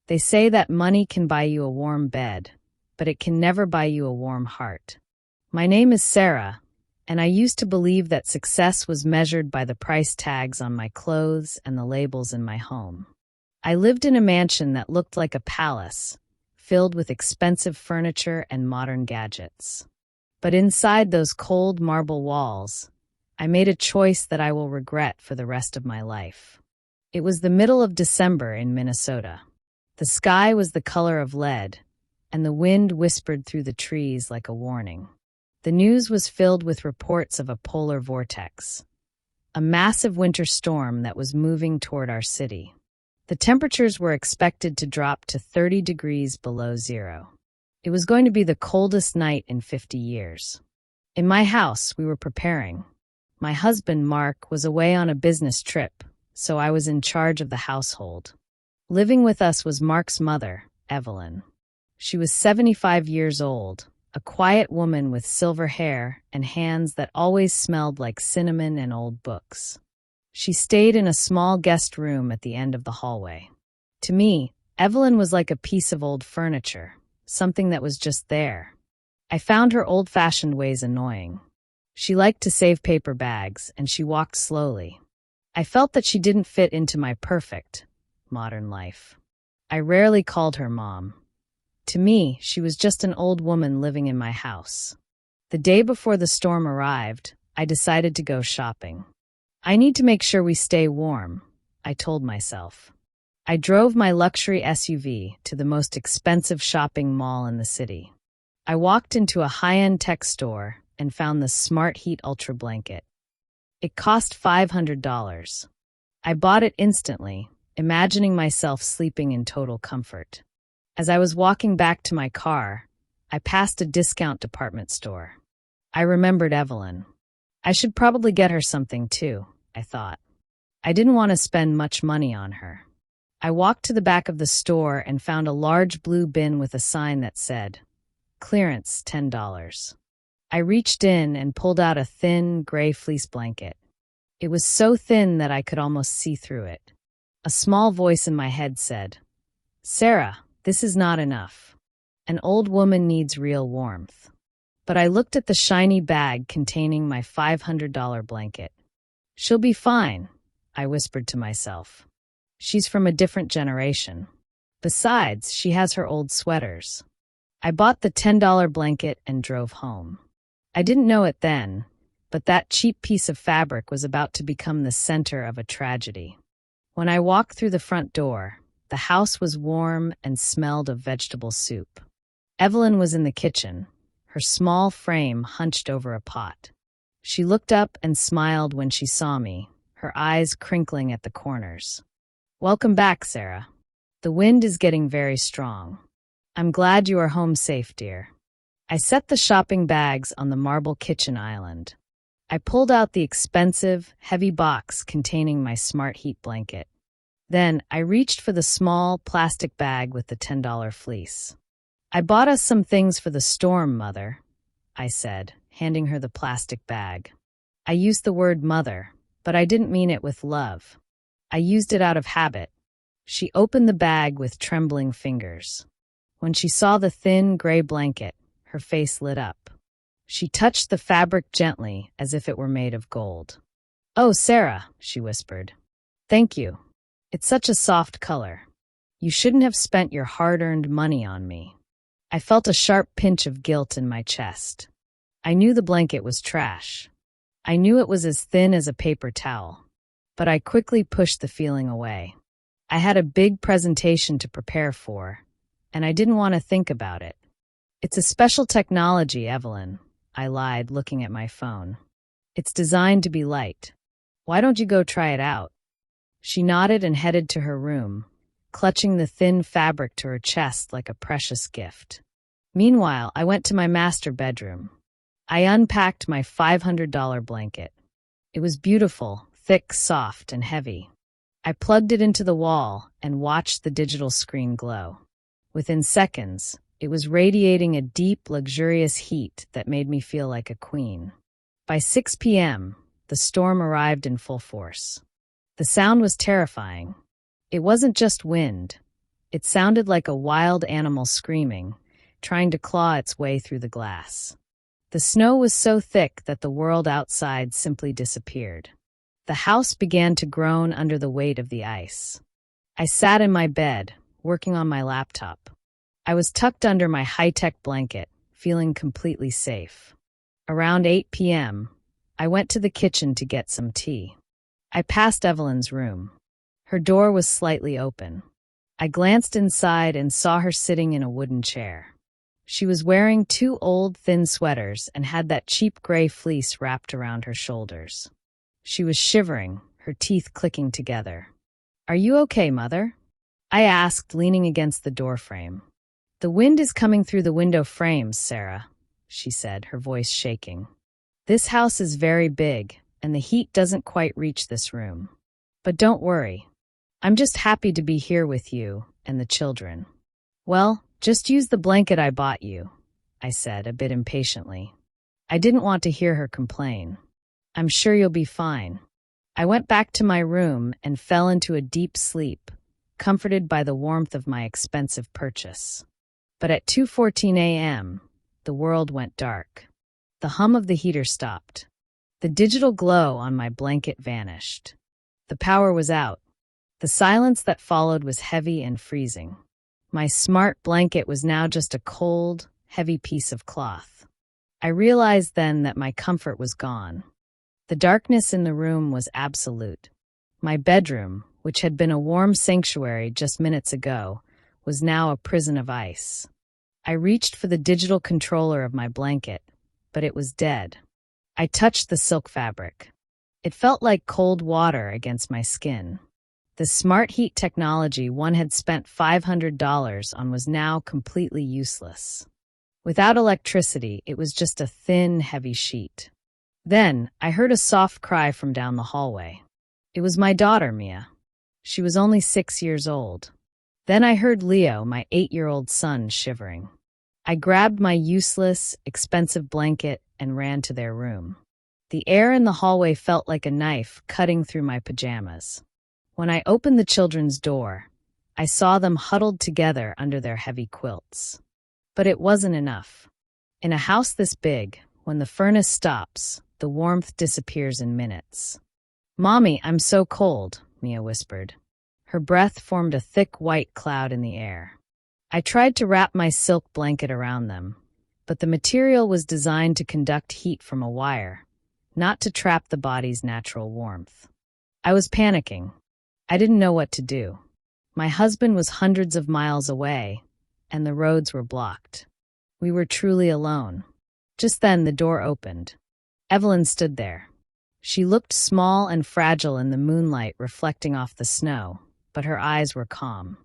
They say that money can buy you a warm bed, but it can never buy you a warm heart. My name is Sarah, and I used to believe that success was measured by the price tags on my clothes and the labels in my home. I lived in a mansion that looked like a palace, filled with expensive furniture and modern gadgets. But inside those cold marble walls, I made a choice that I will regret for the rest of my life. It was the middle of December in Minnesota. The sky was the color of lead, and the wind whispered through the trees like a warning. The news was filled with reports of a polar vortex, a massive winter storm that was moving toward our city. The temperatures were expected to drop to 30 degrees below zero. It was going to be the coldest night in 50 years. In my house, we were preparing. My husband, Mark, was away on a business trip, so I was in charge of the household. Living with us was Mark's mother, Evelyn. She was 75 years old, a quiet woman with silver hair and hands that always smelled like cinnamon and old books. She stayed in a small guest room at the end of the hallway. To me, Evelyn was like a piece of old furniture, something that was just there. I found her old-fashioned ways annoying. She liked to save paper bags, and she walked slowly. I felt that she didn't fit into my perfect, modern life. I rarely called her mom. To me, she was just an old woman living in my house. The day before the storm arrived, I decided to go shopping. I need to make sure we stay warm, I told myself. I drove my luxury SUV to the most expensive shopping mall in the city. I walked into a high-end tech store and found the Smart Heat Ultra blanket. It cost $500. I bought it instantly, imagining myself sleeping in total comfort. As I was walking back to my car, I passed a discount department store. I remembered Evelyn. I should probably get her something too, I thought. I didn't want to spend much money on her. I walked to the back of the store and found a large blue bin with a sign that said, "Clearance, $10." I reached in and pulled out a thin, gray fleece blanket. It was so thin that I could almost see through it. A small voice in my head said, "Sarah, this is not enough. An old woman needs real warmth." But I looked at the shiny bag containing my $500 blanket. "She'll be fine," I whispered to myself. "She's from a different generation. Besides, she has her old sweaters." I bought the $10 blanket and drove home. I didn't know it then, but that cheap piece of fabric was about to become the center of a tragedy. When I walked through the front door, the house was warm and smelled of vegetable soup. Evelyn was in the kitchen, her small frame hunched over a pot. She looked up and smiled when she saw me, her eyes crinkling at the corners. "Welcome back, Sarah. The wind is getting very strong. I'm glad you are home safe, dear." I set the shopping bags on the marble kitchen island. I pulled out the expensive, heavy box containing my Smart Heat blanket. Then I reached for the small plastic bag with the $10 fleece. "I bought us some things for the storm, Mother," I said, handing her the plastic bag. I used the word mother, but I didn't mean it with love. I used it out of habit. She opened the bag with trembling fingers. When she saw the thin, gray blanket, her face lit up. She touched the fabric gently as if it were made of gold. "Oh, Sarah," she whispered. "Thank you. It's such a soft color. You shouldn't have spent your hard-earned money on me." I felt a sharp pinch of guilt in my chest. I knew the blanket was trash. I knew it was as thin as a paper towel. But I quickly pushed the feeling away. I had a big presentation to prepare for, and I didn't want to think about it. "It's a special technology, Evelyn," I lied, looking at my phone. "It's designed to be light. Why don't you go try it out?" She nodded and headed to her room, clutching the thin fabric to her chest like a precious gift. Meanwhile, I went to my master bedroom. I unpacked my $500 blanket. It was beautiful, thick, soft, and heavy. I plugged it into the wall and watched the digital screen glow. Within seconds, it was radiating a deep, luxurious heat that made me feel like a queen. By 6 p.m., the storm arrived in full force. The sound was terrifying. It wasn't just wind. It sounded like a wild animal screaming, trying to claw its way through the glass. The snow was so thick that the world outside simply disappeared. The house began to groan under the weight of the ice. I sat in my bed, working on my laptop. I was tucked under my high-tech blanket, feeling completely safe. Around 8 p.m., I went to the kitchen to get some tea. I passed Evelyn's room. Her door was slightly open. I glanced inside and saw her sitting in a wooden chair. She was wearing 2 old, thin sweaters and had that cheap gray fleece wrapped around her shoulders. She was shivering, her teeth clicking together. "Are you okay, Mother?" I asked, leaning against the doorframe. "The wind is coming through the window frames, Sarah," she said, her voice shaking. "This house is very big, and the heat doesn't quite reach this room. But don't worry. I'm just happy to be here with you and the children." "Well, just use the blanket I bought you," I said, a bit impatiently. I didn't want to hear her complain. "I'm sure you'll be fine." I went back to my room and fell into a deep sleep, comforted by the warmth of my expensive purchase. But at 2:14 a.m., the world went dark. The hum of the heater stopped. The digital glow on my blanket vanished. The power was out. The silence that followed was heavy and freezing. My smart blanket was now just a cold, heavy piece of cloth. I realized then that my comfort was gone. The darkness in the room was absolute. My bedroom, which had been a warm sanctuary just minutes ago, was now a prison of ice. I reached for the digital controller of my blanket, but it was dead. I touched the silk fabric. It felt like cold water against my skin. The smart heat technology one had spent $500 on was now completely useless. Without electricity, it was just a thin, heavy sheet. Then, I heard a soft cry from down the hallway. It was my daughter, Mia. She was only 6 years old. Then I heard Leo, my 8-year-old son, shivering. I grabbed my useless, expensive blanket and ran to their room. The air in the hallway felt like a knife cutting through my pajamas. When I opened the children's door, I saw them huddled together under their heavy quilts. But it wasn't enough. In a house this big, when the furnace stops, the warmth disappears in minutes. "Mommy, I'm so cold," Mia whispered. Her breath formed a thick white cloud in the air. I tried to wrap my silk blanket around them, but the material was designed to conduct heat from a wire, not to trap the body's natural warmth. I was panicking. I didn't know what to do. My husband was hundreds of miles away, and the roads were blocked. We were truly alone. Just then the door opened. Evelyn stood there. She looked small and fragile in the moonlight reflecting off the snow, but her eyes were calm.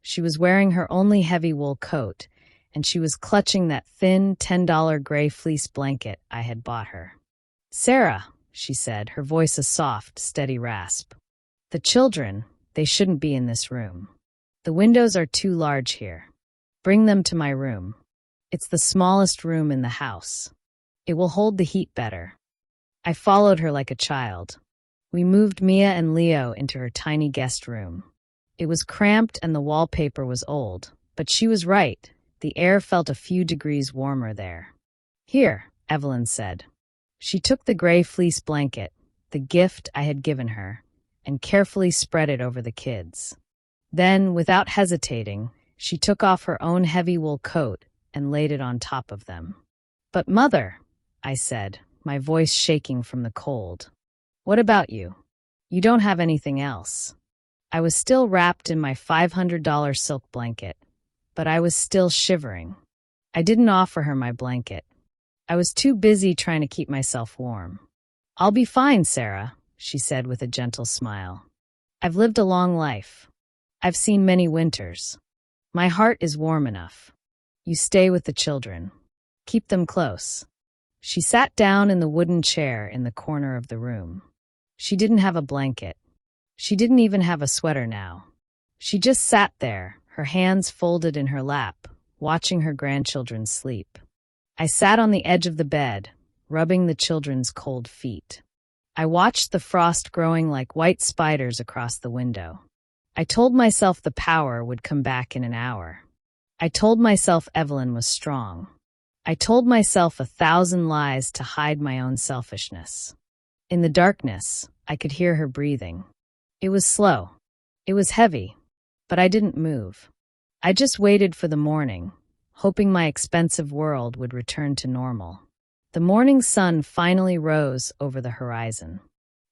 She was wearing her only heavy wool coat, and she was clutching that thin $10 gray fleece blanket I had bought her. "Sarah," she said, her voice a soft, steady rasp. "The children, they shouldn't be in this room. The windows are too large here. Bring them to my room. It's the smallest room in the house. It will hold the heat better." I followed her like a child. We moved Mia and Leo into her tiny guest room. It was cramped and the wallpaper was old, but she was right. The air felt a few degrees warmer there. "Here," Evelyn said. She took the gray fleece blanket, the gift I had given her, and carefully spread it over the kids. Then, without hesitating, she took off her own heavy wool coat and laid it on top of them. "But Mother," I said, my voice shaking from the cold. "What about you? You don't have anything else." I was still wrapped in my $500 silk blanket, but I was still shivering. I didn't offer her my blanket. I was too busy trying to keep myself warm. "I'll be fine, Sarah," she said with a gentle smile. "I've lived a long life. I've seen many winters. My heart is warm enough. You stay with the children. Keep them close." She sat down in the wooden chair in the corner of the room. She didn't have a blanket. She didn't even have a sweater now. She just sat there, her hands folded in her lap, watching her grandchildren sleep. I sat on the edge of the bed, rubbing the children's cold feet. I watched the frost growing like white spiders across the window. I told myself the power would come back in an hour. I told myself Evelyn was strong. I told myself 1,000 lies to hide my own selfishness. In the darkness, I could hear her breathing. It was slow. It was heavy, but I didn't move. I just waited for the morning, hoping my expensive world would return to normal. The morning sun finally rose over the horizon.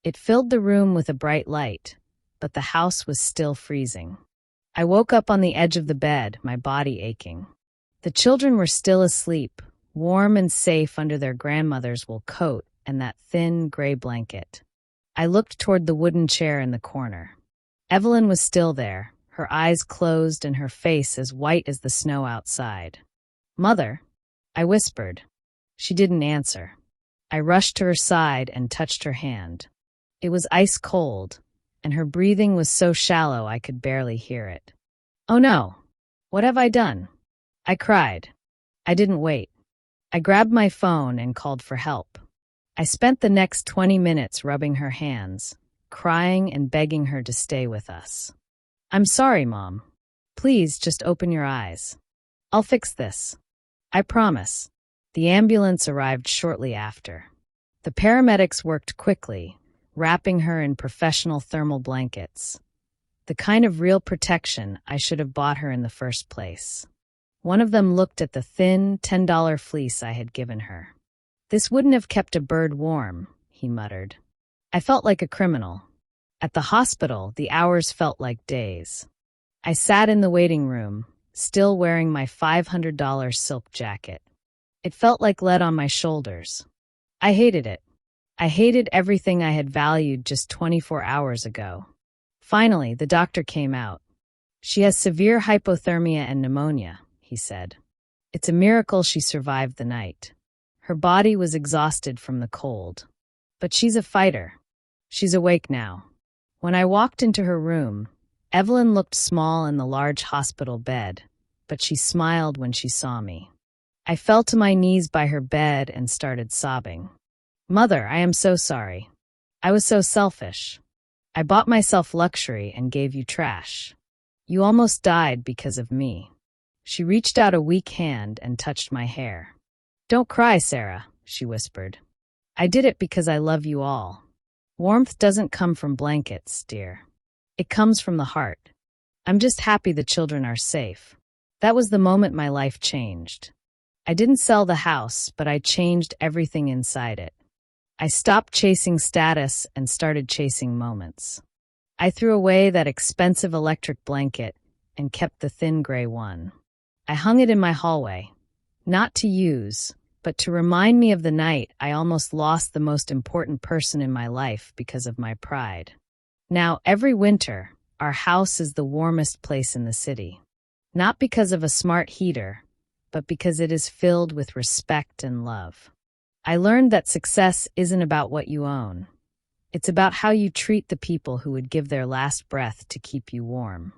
It filled the room with a bright light, but the house was still freezing. I woke up on the edge of the bed, my body aching. The children were still asleep, warm and safe under their grandmother's wool coat and that thin, gray blanket. I looked toward the wooden chair in the corner. Evelyn was still there, her eyes closed and her face as white as the snow outside. "Mother," I whispered. She didn't answer. I rushed to her side and touched her hand. It was ice cold, and her breathing was so shallow I could barely hear it. "Oh no! What have I done?" I cried. I didn't wait. I grabbed my phone and called for help. I spent the next 20 minutes rubbing her hands, crying and begging her to stay with us. "I'm sorry, Mom. Please just open your eyes. I'll fix this. I promise." The ambulance arrived shortly after. The paramedics worked quickly, wrapping her in professional thermal blankets, the kind of real protection I should have bought her in the first place. One of them looked at the thin, $10 fleece I had given her. "This wouldn't have kept a bird warm," he muttered. I felt like a criminal. At the hospital, the hours felt like days. I sat in the waiting room, still wearing my $500 silk jacket. It felt like lead on my shoulders. I hated it. I hated everything I had valued just 24 hours ago. Finally, the doctor came out. "She has severe hypothermia and pneumonia," he said. "It's a miracle she survived the night. Her body was exhausted from the cold. But she's a fighter. She's awake now." When I walked into her room, Evelyn looked small in the large hospital bed, but she smiled when she saw me. I fell to my knees by her bed and started sobbing. "Mother, I am so sorry. I was so selfish. I bought myself luxury and gave you trash. You almost died because of me." She reached out a weak hand and touched my hair. "Don't cry, Sarah," she whispered. "I did it because I love you all. Warmth doesn't come from blankets, dear. It comes from the heart. I'm just happy the children are safe." That was the moment my life changed. I didn't sell the house, but I changed everything inside it. I stopped chasing status and started chasing moments. I threw away that expensive electric blanket and kept the thin gray one. I hung it in my hallway, not to use, but to remind me of the night I almost lost the most important person in my life because of my pride. Now, every winter, our house is the warmest place in the city. Not because of a smart heater, but because it is filled with respect and love. I learned that success isn't about what you own. It's about how you treat the people who would give their last breath to keep you warm.